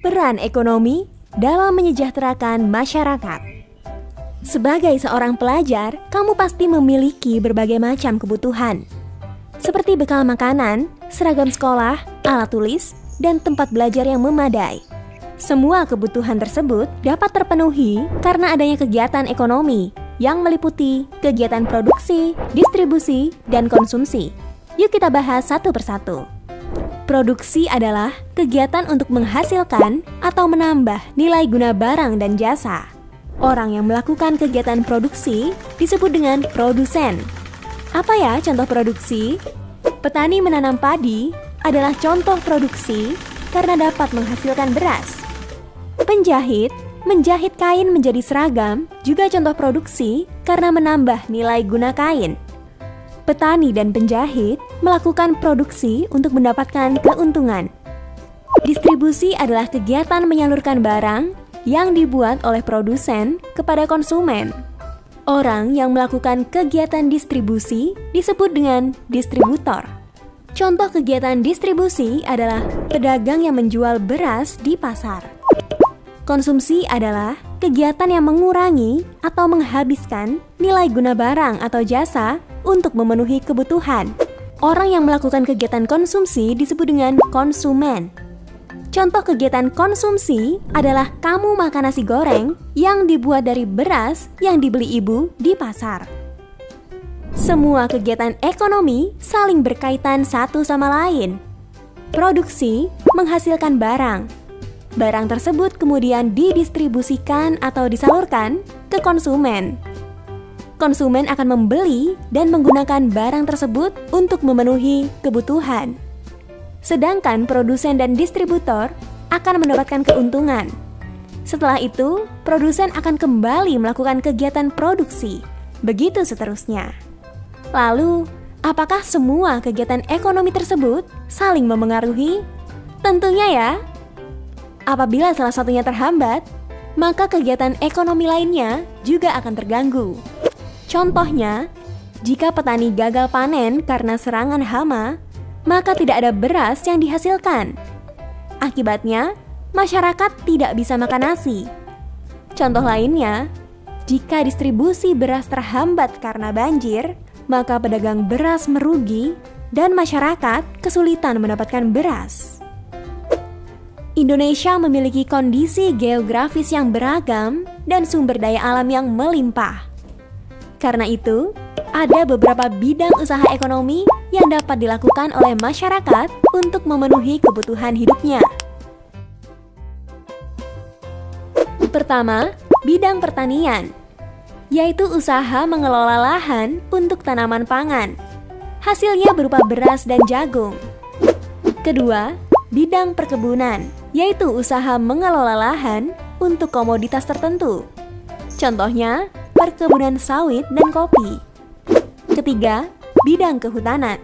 Peran ekonomi dalam menyejahterakan masyarakat. Sebagai seorang pelajar, kamu pasti memiliki berbagai macam kebutuhan, seperti bekal makanan, seragam sekolah, alat tulis, dan tempat belajar yang memadai. Semua kebutuhan tersebut dapat terpenuhi karena adanya kegiatan ekonomi yang meliputi kegiatan produksi, distribusi, dan konsumsi. Yuk kita bahas satu persatu. Produksi adalah kegiatan untuk menghasilkan atau menambah nilai guna barang dan jasa. Orang yang melakukan kegiatan produksi disebut dengan produsen. Apa ya contoh produksi? Petani menanam padi adalah contoh produksi karena dapat menghasilkan beras. Penjahit menjahit kain menjadi seragam juga contoh produksi karena menambah nilai guna kain. Petani dan penjahit melakukan produksi untuk mendapatkan keuntungan. Distribusi adalah kegiatan menyalurkan barang yang dibuat oleh produsen kepada konsumen. Orang yang melakukan kegiatan distribusi disebut dengan distributor. Contoh kegiatan distribusi adalah pedagang yang menjual beras di pasar. Konsumsi adalah kegiatan yang mengurangi atau menghabiskan nilai guna barang atau jasa untuk memenuhi kebutuhan. Orang yang melakukan kegiatan konsumsi disebut dengan konsumen. Contoh kegiatan konsumsi adalah kamu makan nasi goreng yang dibuat dari beras yang dibeli ibu di pasar. Semua kegiatan ekonomi saling berkaitan satu sama lain. Produksi menghasilkan barang. Barang tersebut kemudian didistribusikan atau disalurkan ke konsumen. Konsumen akan membeli dan menggunakan barang tersebut untuk memenuhi kebutuhan. Sedangkan produsen dan distributor akan mendapatkan keuntungan. Setelah itu, produsen akan kembali melakukan kegiatan produksi. Begitu seterusnya. Lalu, apakah semua kegiatan ekonomi tersebut saling memengaruhi? Tentunya ya. Apabila salah satunya terhambat, maka kegiatan ekonomi lainnya juga akan terganggu. Contohnya, jika petani gagal panen karena serangan hama, maka tidak ada beras yang dihasilkan. Akibatnya, masyarakat tidak bisa makan nasi. Contoh lainnya, jika distribusi beras terhambat karena banjir, maka pedagang beras merugi dan masyarakat kesulitan mendapatkan beras. Indonesia memiliki kondisi geografis yang beragam dan sumber daya alam yang melimpah. Karena itu, ada beberapa bidang usaha ekonomi yang dapat dilakukan oleh masyarakat untuk memenuhi kebutuhan hidupnya. Pertama, bidang pertanian, yaitu usaha mengelola lahan untuk tanaman pangan. Hasilnya berupa beras dan jagung. Kedua, bidang perkebunan, yaitu usaha mengelola lahan untuk komoditas tertentu. Contohnya, perkebunan sawit dan kopi. Ketiga, bidang kehutanan,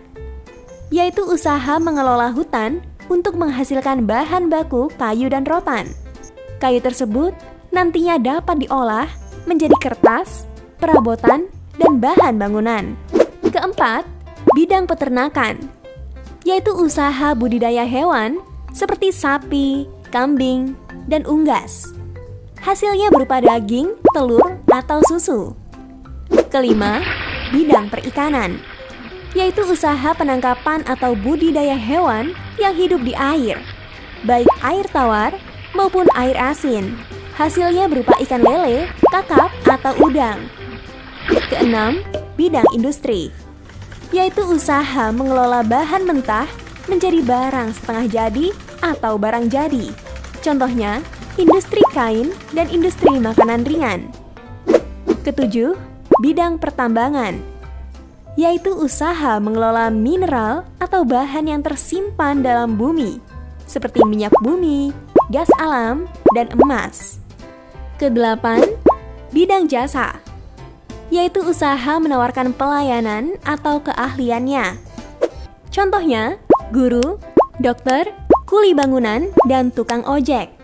yaitu usaha mengelola hutan untuk menghasilkan bahan baku kayu dan rotan. Kayu tersebut nantinya dapat diolah menjadi kertas, perabotan, dan bahan bangunan. Keempat, bidang peternakan, yaitu usaha budidaya hewan seperti sapi, kambing, dan unggas. Hasilnya berupa daging, telur, atau susu. Kelima, bidang perikanan, yaitu usaha penangkapan atau budidaya hewan yang hidup di air, baik air tawar maupun air asin. Hasilnya berupa ikan lele, kakap, atau udang. Keenam, bidang industri, yaitu usaha mengelola bahan mentah menjadi barang setengah jadi atau barang jadi. Contohnya, industri kain dan industri makanan ringan. Ketujuh, bidang pertambangan, yaitu usaha mengelola mineral atau bahan yang tersimpan dalam bumi, seperti minyak bumi, gas alam, dan emas. Kedelapan, bidang jasa, yaitu usaha menawarkan pelayanan atau keahliannya. Contohnya, guru, dokter, kuli bangunan, dan tukang ojek.